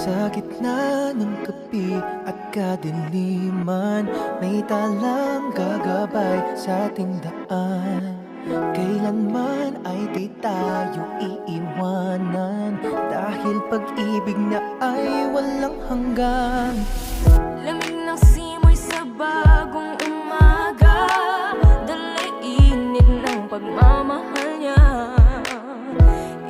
Sa gitna ng gabi at kadiliman, may talang gagabay sa ating daan. Kailanman ay di tayo iiwanan, dahil pag-ibig na ay walang hanggan. Lamig ng simoy sa bagong umaga, dala init ng pagmamahal niya.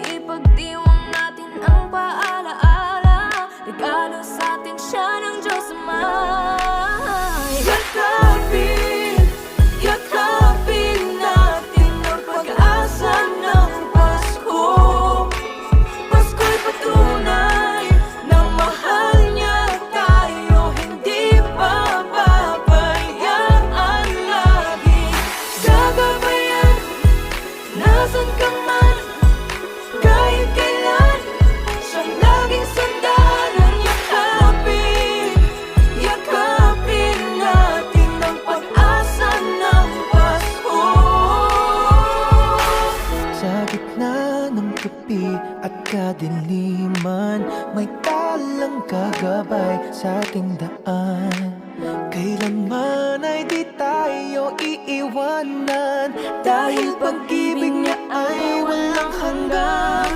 Ipagdiwang natin ang paalaala, regalo sa atin siya ng Diyos Ama. Yakapin, yakapin natin ang pag-asa ng Pasko. Pasko'y patunay na mahal niya tayo, hindi pababayaan lagi. Gagabayan, nasan ka man, kahit kailan, siyang laging sandalan. Yakapin, yakapin natin ang pag-asa ng Pasko. Sa gitna ng gabi at kadiliman, may talang gagabay sa ating daan. Kailanman ay di tayo iiwanan, dahil pag-ibig niya ay walang hanggan.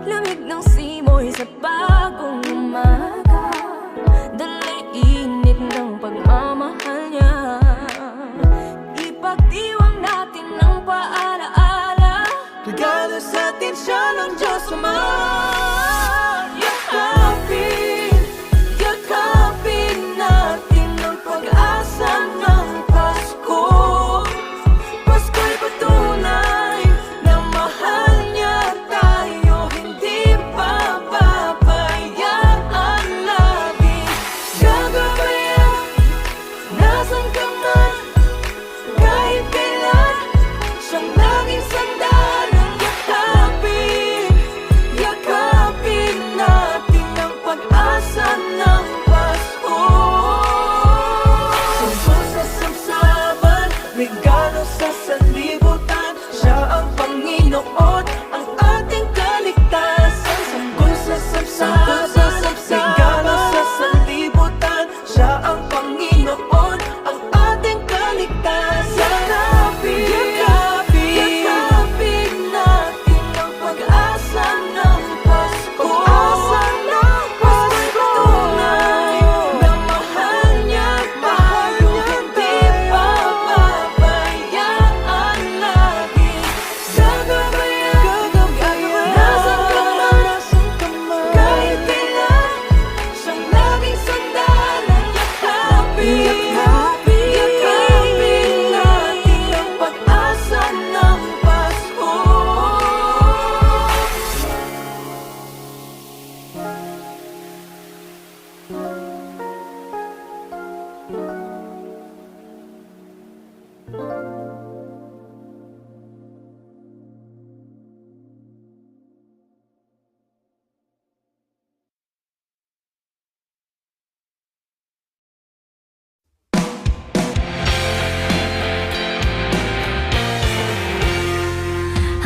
Lamig ng simoy sa bagong umaga, dala init ng pagmamahal niya. Ipagdiwang natin ang paalaala, regalo sa atin siya ng Diyos Ama. Yakapin, yakapin natin ang pag-asa ng Pasko. Pasko'y patunay na mahal niya tayo, hindi pababayaan lagi. Gagabayan, nasan ka man, kahit kailan, siyang laging sandalan. Yakapin, yakapin natin ang pag-asa ng Pasko. Sumbong sa sabsaban, regalo sa sanlibutan, siya ang Panginoon, ang ating kaligtasan. Sanggol sa sabsaban, regalo sa sanlibutan, siya ang Panginoon, ang ating kaligtasan. Yakapin, yakapin natin ang pag-asa ng Pasko. Pasko'y patunay na mahal niya tayo, hindi pababayaan lagi. Gagabayan, nasan ka man, kahit kailan, siyang laging sandalan. Yakapin, yakapin natin ang pag-asa ng Pasko.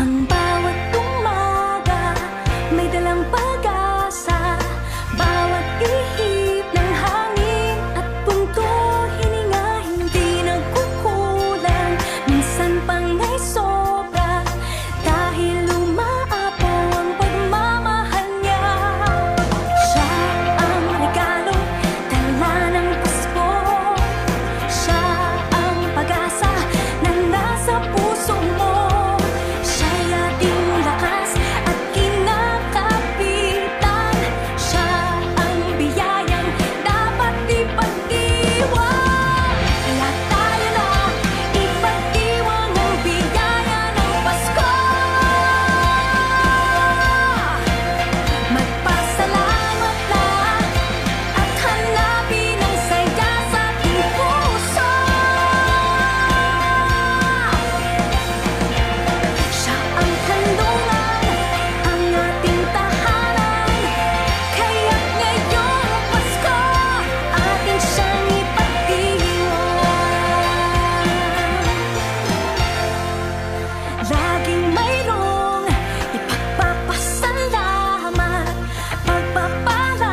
Ang bawat umaga may dalang pag-asa, bawat ihip ng hangin at punto hininga hindi nagkukulang, minsan pang may sobra, dahil umaapaw ang pagmamahal niya. Siya ang regalo, dala ng Pasko. Siya ang pag-asa na nasa puso mo. Siya'y ating lakas at kinakapitan. Siya ang biyayang dapat ipagdiwang. Kaya tayo na ipagdiwang ang biyaya ng Pasko. Magpasalamat na at hanapin ang saya sa ating puso. Siya ang handungan, ang ating tahanan, kaya't ngayong Pasko, atin siyang ipagdiwang. Laging mayroong ipagpapasalamat, pagpapala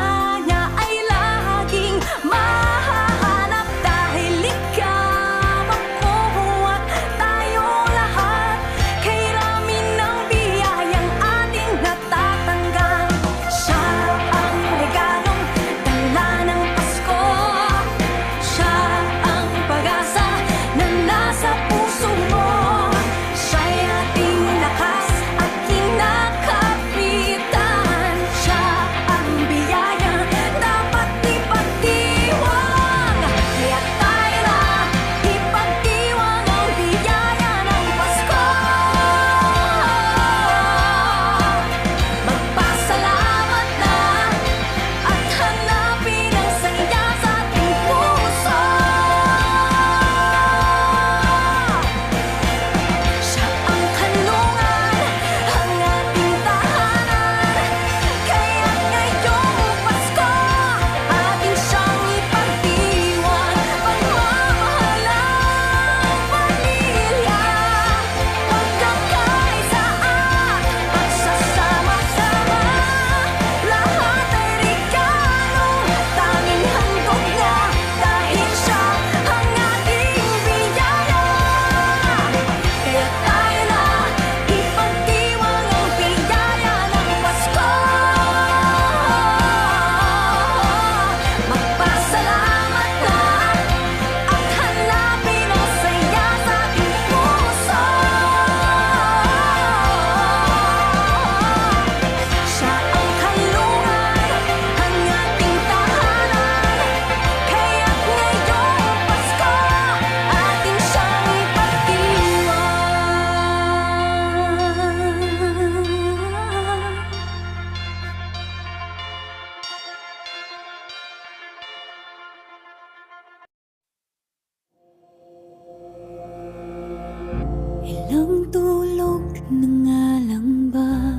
Ilang tulog na nga lang ba?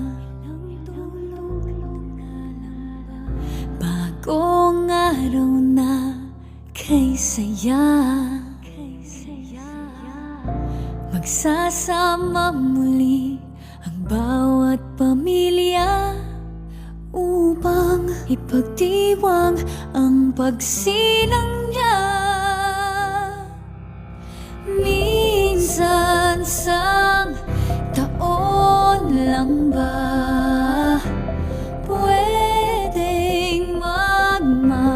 Bagong araw na kay saya, magsasama muli ang bawat pamilya upang ipagdiwang ang pagsilang niya. Minsan sang taon lang ba pwedeng magmahal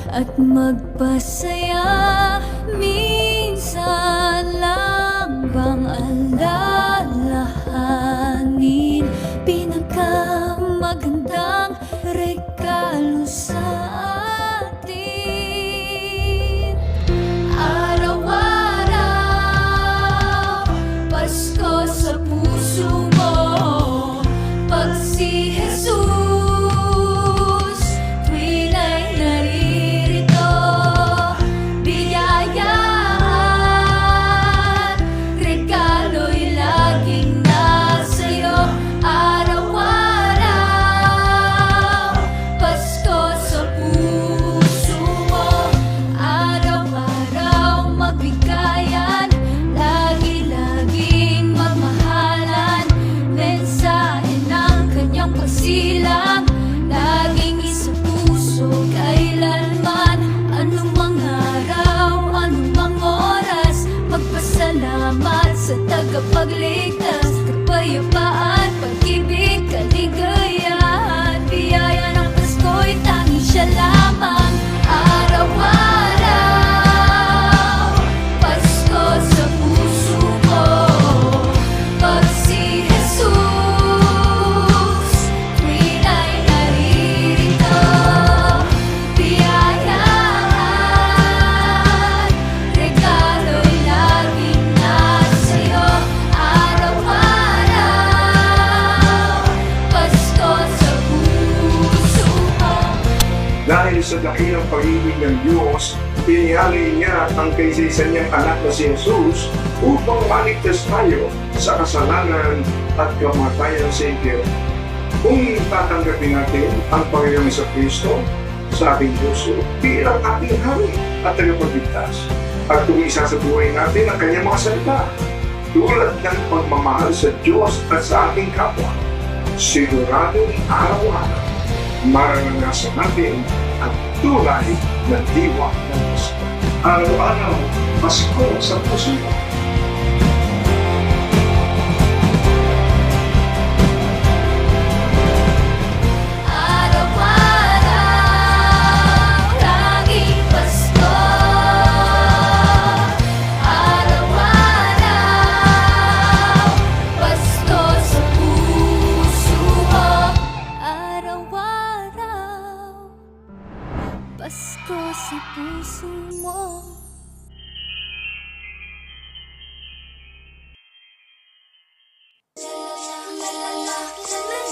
at magpasaya? Minsan lang bang alalahanin pinakamagandang regalo sa atin? Araw-araw, Pasko sa puso mo. Pag si Jesus tuwila'y naririto, biyaya at regalo'y laging nasa'yo. Araw-araw, Pasko sa puso mo. Araw-araw magbigayan, lagi-laging magmahalan. Mensahe ng kanyang pagsilang, laging isa puso kailanman. Anumang araw, anumang oras, magpasalamat sa tagapagligtas. Kapayapaan, pag-ibig, kaligayahan, biyaya ng Pasko'y tanging siya lamang. Araw-araw, Pasko sa puso mo. Pag si Jesus tuwila'y naririto, biyaya at regalo'y laging nasa'yo. Araw-araw, Pasko sa puso mo. Dahil sa dakilang pag-ibig ng Diyos, pinihali niya ang kaisa-isa niyang anak na si Jesus upang maligtas tayo sa kasalanan at kamatayan sa impyerno. Kung tatanggapin natin ang Panginoong Kristo sa ating puso bilang ating hari at tagapagligtas, at kung isa sa buhay natin ang kanyang mga salita, tulad ng pagmamahal sa Diyos at sa ating kapwa, siguradong araw-araw mararanasan natin ang tulay na diwa ng Pasko. Araw-araw, Pasko sa puso mo. Araw-araw, laging Pasko. Araw-araw, Pasko sa puso mo. Araw-araw, Pasko sa puso mo. La la la la la la la.